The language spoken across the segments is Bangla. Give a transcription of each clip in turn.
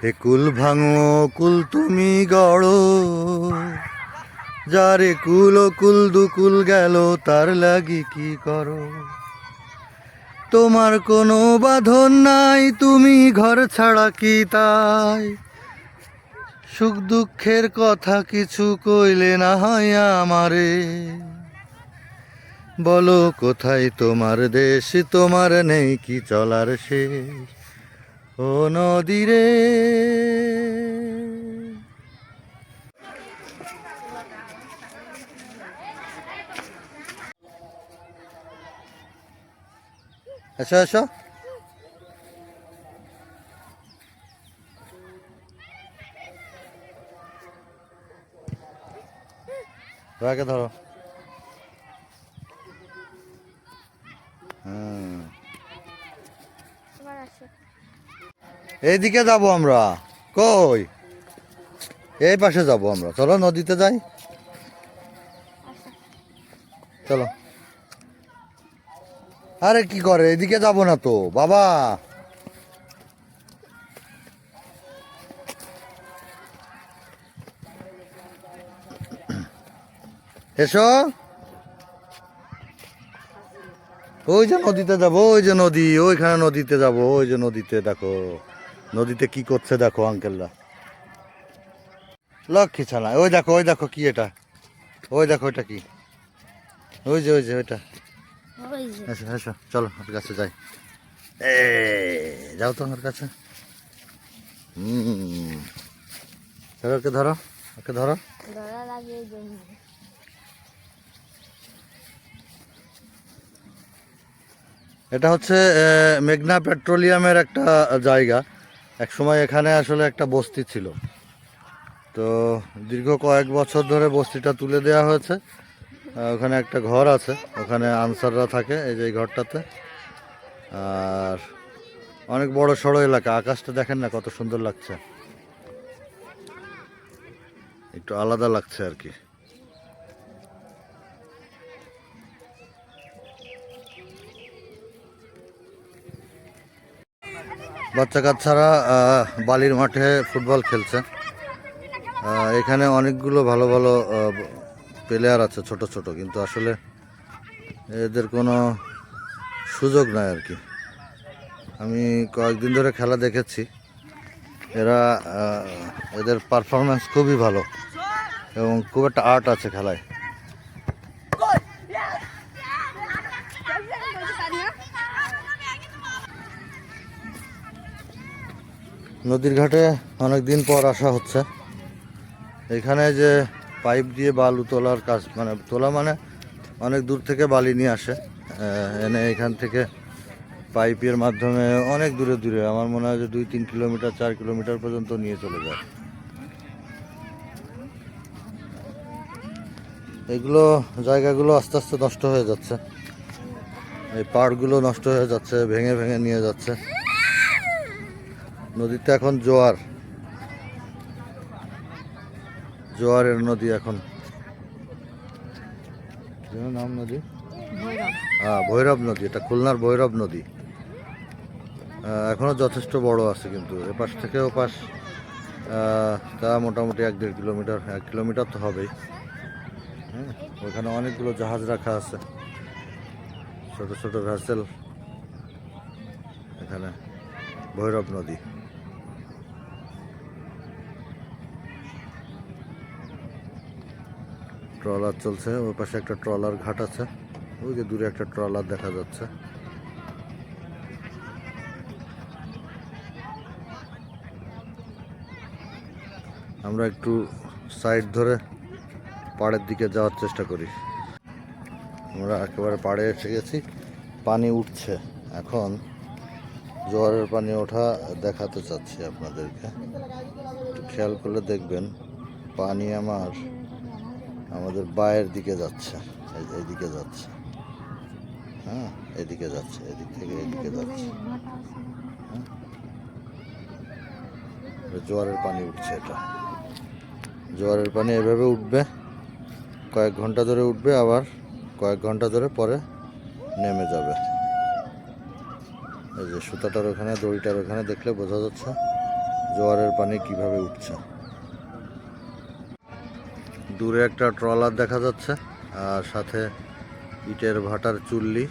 হে কুল ভাঙো কুল তুমি গড়ো, যারে কুল ও কুল দুকুল গেল তার লাগি কি করো। তোমার কোনো বাঁধন নাই, তুমি ঘর ছাড়া কি তাই, সুখ দুঃখের কথা কিছু কইলে না হয় আমারে। বলো কোথায় তোমার দেশ, তোমার নেই কি চলার শেষ, ও নদী রে। এসো এসো, রাকে ধরো। এইদিকে যাবো আমরা, কই এই পাশে যাবো আমরা, চলো নদীতে যাই, চলো। আরে কি করে, এদিকে যাবো না তো বাবা। এসো, ওই যে নদীতে যাবো, ওই যে নদী, ওইখানে নদীতে যাবো, ওই যে নদীতে দেখো, নদীতে কি করছে দেখো আঙ্কেলরা। লক্ষ্মী ছানা, ওই দেখো, ওই দেখো কি এটা, ওই দেখো এটা কি, ওই যে ওইটা। এসো এসো, চলো ওর কাছে যাই। এ যাও তো ওর কাছে। ধরো, ওকে ধরো, ওকে ধরো। এটা হচ্ছে মেঘনা পেট্রোলিয়ামের একটা জায়গা। এক সময় এখানে আসলে একটা বস্তি ছিল, তো দীর্ঘ কয়েক বছর ধরে বস্তিটা তুলে দেওয়া হয়েছে। ওখানে একটা ঘর আছে, ওখানে আনসাররা থাকে, এই যে এই ঘরটাতে। আর অনেক বড় সড়ো এলাকা, আকাশটা দেখেন না কত সুন্দর লাগছে, একটু আলাদা লাগছে আর কি। বাচ্চা কাচ্চারা বালির মাঠে ফুটবল খেলছে। এখানে অনেকগুলো ভালো ভালো প্লেয়ার আছে, ছোট ছোট, কিন্তু আসলে এদের কোনো সুযোগ নাই আর কি। আমি কয়েকদিন ধরে খেলা দেখেছি, এরা এদের পারফরমেন্স খুবই ভালো এবং খুব একটা আর্ট আছে খেলায়। নদীর ঘাটে অনেক দিন পর আসা হচ্ছে। এখানে যে পাইপ দিয়ে বালু তোলার কাজ, মানে তোলা মানে অনেক দূর থেকে বালি নিয়ে আসে, এনে এখান থেকে পাইপের মাধ্যমে অনেক দূরে দূরে, আমার মনে হয় যে 2-3 কিলোমিটার 4 কিলোমিটার পর্যন্ত নিয়ে চলে যায়। এগুলো জায়গাগুলো আস্তে আস্তে নষ্ট হয়ে যাচ্ছে, এই পাড়গুলো নষ্ট হয়ে যাচ্ছে, ভেঙে ভেঙে নিয়ে যাচ্ছে। নদীতে এখন জোয়ার, জোয়ারের নদী এখন। নাম নদী, হ্যাঁ ভৈরব নদী, এটা খুলনার ভৈরব নদী। এখনো যথেষ্ট বড় আছে, কিন্তু এপাশ থেকে ওপাশ তা মোটামুটি 1-1.5 কিলোমিটার, 1 কিলোমিটার তো হবেই। হ্যাঁ, ওখানে অনেকগুলো জাহাজ রাখা আছে, ছোট ছোট ভ্যাসেল। এখানে ভৈরব নদী। ট্রলার চলছে, ওই পাশে একটা ট্রলার ঘাট আছে, ওই যে দূরে একটা ট্রলার দেখা যাচ্ছে। আমরা একটু সাইড ধরে পাড়ের দিকে যাওয়ার চেষ্টা করি। আমরা একেবারে পাড়ে এসে গেছি, পানি উঠছে এখন, জোয়ারের পানি ওঠা দেখাতে চাচ্ছি আপনাদেরকে। একটু খেয়াল করলে দেখবেন পানি আমাদের বায়ের দিকে যাচ্ছে, এইদিকে যাচ্ছে, হ্যাঁ এদিকে যাচ্ছে, এদিক থেকে এদিকে যাচ্ছে। হ্যাঁ, জোয়ারের পানি উঠছে, এটা জোয়ারের পানি এভাবে উঠবে, কয়েক ঘন্টা ধরে উঠবে, আবার কয়েক ঘন্টা ধরে পরে নেমে যাবে। এই যে সুতাটার ওখানে, দড়িটার ওখানে দেখলে বোঝা যাচ্ছে জোয়ারের পানি কিভাবে উঠছে। দূরে একটা ট্রলার দেখা যাচ্ছে আর সাথে ইটের ভাটার চুল্লি,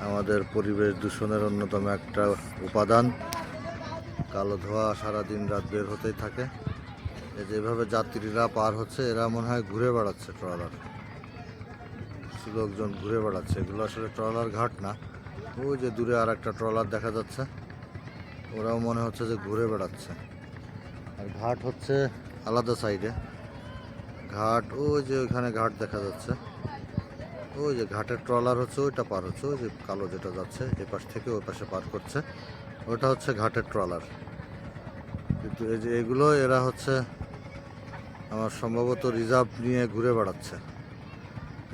আমাদের পরিবেশ দূষণের অন্যতম একটা উপাদান। কালো ধোঁয়া সারাদিন রাত বের হতেই থাকে। যেভাবে যাত্রীরা পার হচ্ছে, এরা মনে হয় ঘুরে বেড়াচ্ছে ট্রলার, কিছু লোকজন ঘুরে বেড়াচ্ছে। এগুলো আসলে ট্রলার ঘাট না। ওই যে দূরে আর একটা ট্রলার দেখা যাচ্ছে, ওরাও মনে হচ্ছে যে ঘুরে বেড়াচ্ছে। আর ঘাট হচ্ছে আলাদা সাইডে। ঘাট ওই যে ওইখানে ঘাট দেখা যাচ্ছে, ওই যে ঘাটের ট্রলার হচ্ছে ওইটা পার হচ্ছে, ওই যে কালো যেটা যাচ্ছে এ পাশ থেকে ওই পাশে পার করছে, ওটা হচ্ছে ঘাটের ট্রলার। কিন্তু এই যে এগুলো এরা হচ্ছে আমার সম্ভবত রিজার্ভ নিয়ে ঘুরে বেড়াচ্ছে।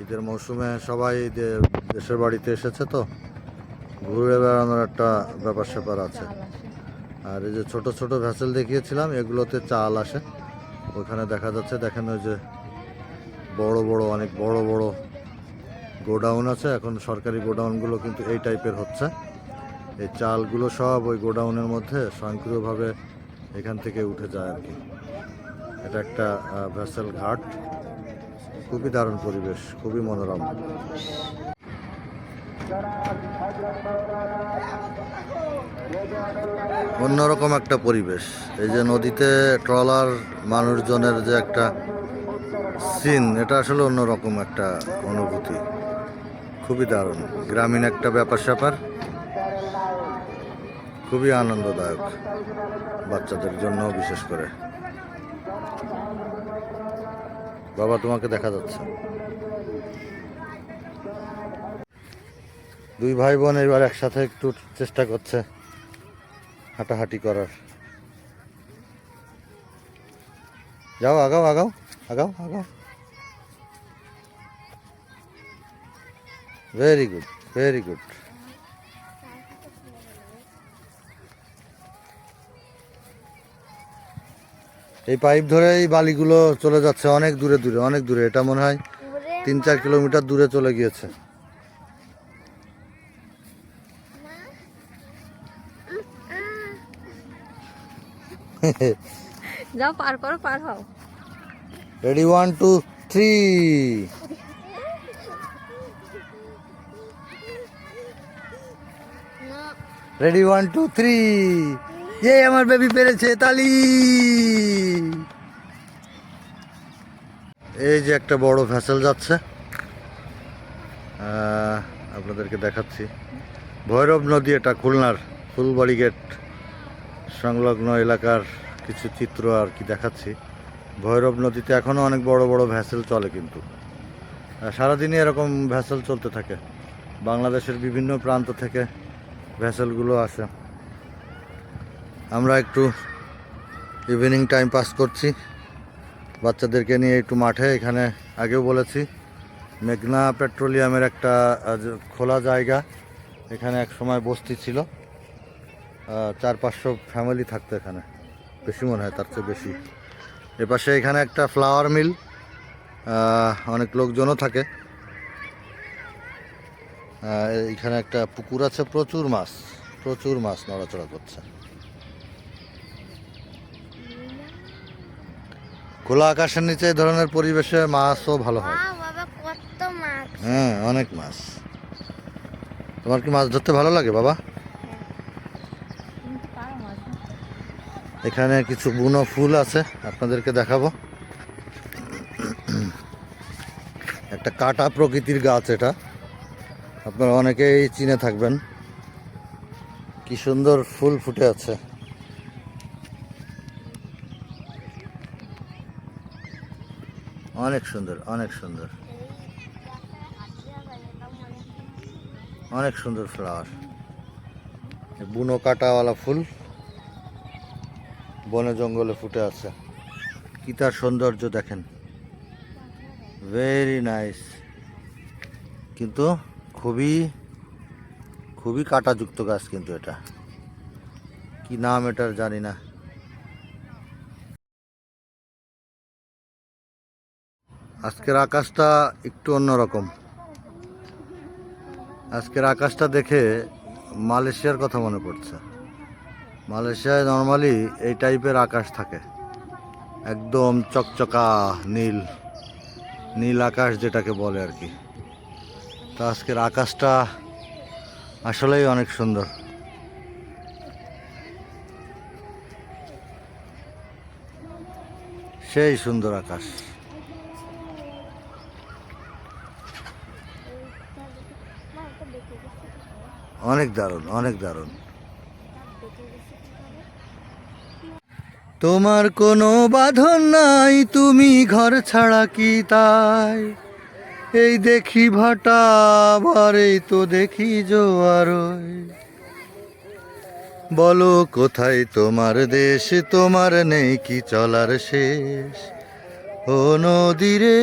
ঈদের মৌসুমে সবাই দেশের বাড়িতে এসেছে, তো ঘুরে বেড়ানোর একটা ব্যাপার স্যাপার আছে। আর এই যে ছোট ছোট ভ্যাসেল দেখিয়েছিলাম, এগুলোতে চাল আসে। ওখানে দেখা যাচ্ছে, দেখেন ওই যে বড় বড় অনেক বড় বড় গোডাউন আছে। এখন সরকারি গোডাউনগুলো কিন্তু এই টাইপের হচ্ছে। এই চালগুলো সব ওই গোডাউনের মধ্যে স্বয়ংক্রিয়ভাবে এখান থেকে উঠে যায় আর কি। এটা একটা ভ্যাসেল ঘাট, খুবই দারুণ পরিবেশ, খুবই মনোরম। অন্যরকম একটা পরিবেশ। এই যে নদীতে ট্রলার, মানুষজনের যে একটা সিন, এটা আসলে অন্যরকম একটা অনুভূতি, খুবই দারুণ। গ্রামীণ একটা ব্যাপার স্যাপার, খুবই আনন্দদায়ক বাচ্চাদের জন্য বিশেষ করে। বাবা, তোমাকে দেখা যাচ্ছে। দুই ভাই বোন এবার একসাথে একটু চেষ্টা করছে হাঁটাহাঁটি করার। যাও, আগাও আগাও আগাও আগাও। Very good, very good. এই পাইপ ধরে এই বালিগুলো চলে যাচ্ছে অনেক দূরে দূরে, অনেক দূরে। এটা মনে হয় 3-4 কিলোমিটার দূরে চলে গিয়েছে। যাও, পার করো, পার হও। রেডি, 1 2 3। রেডি, 1 2 3। এই আমার বেবি পেরেছে, তালি। এই যে একটা বড় ভ্যাসেল যাচ্ছে, আপনাদেরকে দেখাচ্ছি। ভৈরব নদী, এটা খুলনার ফুলবাড়ি গেট সংলগ্ন এলাকার কিছু চিত্র আর কি দেখাচ্ছি। ভৈরব নদীতে এখনও অনেক বড় বড় ভ্যাসেল চলে, কিন্তু সারাদিনই এরকম ভ্যাসেল চলতে থাকে। বাংলাদেশের বিভিন্ন প্রান্ত থেকে ভ্যাসেলগুলো আসে। আমরা একটু ইভিনিং টাইম পাস করছি বাচ্চাদেরকে নিয়ে একটু মাঠে। এখানে আগেও বলেছি, মেঘনা পেট্রোলিয়ামের একটা খোলা জায়গা। এখানে এক সময় বস্তি ছিল, 400-500 ফ্যামিলি থাকতো এখানে, বেশি মনে হয়, তার চেয়ে বেশি। এপাশে এখানে একটা ফ্লাওয়ার মিল, অনেক লোকজনও থাকে। এখানে একটা পুকুর আছে, প্রচুর মাছ নড়াচড়া করছে। খোলা আকাশের নিচে এই ধরনের পরিবেশে মাছও ভালো হয়। হ্যাঁ, অনেক মাছ। তোমার কি মাছ ধরতে ভালো লাগে বাবা? এখানে কিছু বুনো ফুল আছে, আপনাদেরকে দেখাবো। একটা কাটা প্রকৃতির গাছ, এটা আপনারা অনেকেই চিনে থাকবেন। কি সুন্দর ফুল ফুটে আছে। অনেক সুন্দর, অনেক সুন্দর, অনেক সুন্দর ফ্লাওয়ার। বুনো কাটাওয়ালা ফুল বনে জঙ্গলে ফুটে আছে। কি তার সৌন্দর্য দেখেন, ভেরি নাইস। কিন্তু খুবই খুবই কাঁটাযুক্ত গাছ, কিন্তু এটা কি নাম এটার জানি না। আজকের আকাশটা একটু অন্যরকম। আজকের আকাশটা দেখে মালয়েশিয়ার কথা মনে পড়ছে। মালয়েশিয়ায় নর্মালি এই টাইপের আকাশ থাকে, একদম চকচকা নীল নীল আকাশ যেটাকে বলে আর কি। তো আজকের আকাশটা আসলেই অনেক সুন্দর। সেই সুন্দর আকাশ। অনেক দারুণ, অনেক দারুণ। তোমার কোনো বাঁধন নাই, তুমি ঘর ছাড়া কি তাই? এই দেখি ভাটা আবার এই তো দেখি জোয়ার। বলো কোথায় তোমার দেশ, তোমার নেই কি চলার শেষ? ও নদী রে